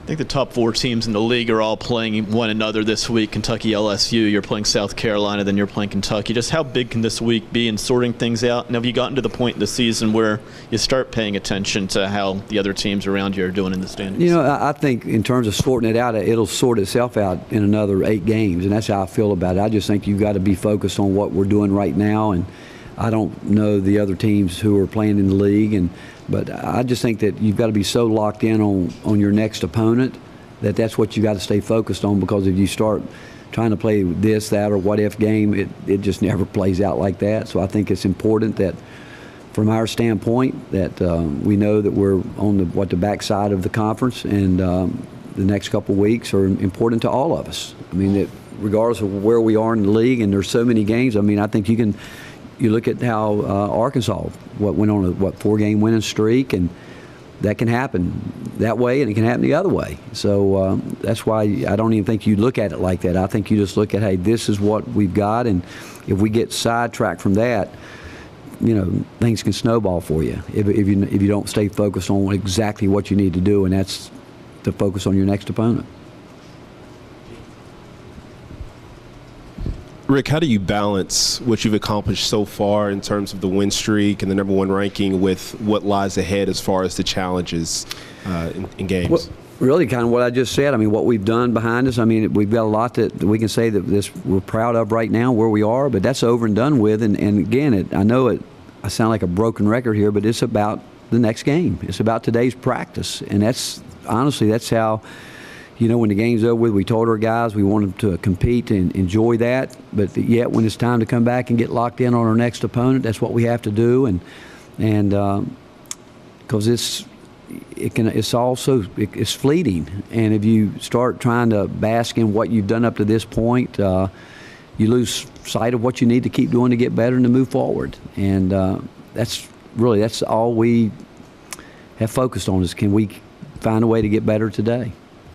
I think the top 4 teams in the league are all playing one another this week. Kentucky, LSU, you're playing South Carolina, then you're playing Kentucky. Just how big can this week be in sorting things out? And have you gotten to the point in the season where you start paying attention to how the other teams around you are doing in the standings? You know, I think in terms of sorting it out, it'll sort itself out in another 8 games, and that's how I feel about it. I just think you've got to be focused on what we're doing right now, and I don't know the other teams who are playing in the league, but I just think that you've got to be so locked in on your next opponent that's what you got to stay focused on, because if you start trying to play this, that, or what if game, it just never plays out like that. So I think it's important that from our standpoint that we know that we're on the backside of the conference, and the next couple of weeks are important to all of us. I mean, that regardless of where we are in the league, and there's so many games, I mean, I think you look at how Arkansas went on a 4-game winning streak, and that can happen that way, and it can happen the other way. So that's why I don't even think you look at it like that. I think you just look at, hey, this is what we've got, and if we get sidetracked from that, you know, things can snowball for you if you don't stay focused on exactly what you need to do, and that's to focus on your next opponent. Rick, how do you balance what you've accomplished so far in terms of the win streak and the #1 ranking with what lies ahead as far as the challenges in games? Well, really kind of what I just said. I mean, what we've done behind us, I mean, we've got a lot that we can say that we're proud of right now where we are, but that's over and done with. And again, I know I sound like a broken record here, but it's about the next game. It's about today's practice. And honestly, that's how, you know, when the game's over with, we told our guys we want them to compete and enjoy that. But yet, when it's time to come back and get locked in on our next opponent, that's what we have to do. And because it's fleeting. And if you start trying to bask in what you've done up to this point, you lose sight of what you need to keep doing to get better and to move forward. And that's all we have focused on, is can we find a way to get better today.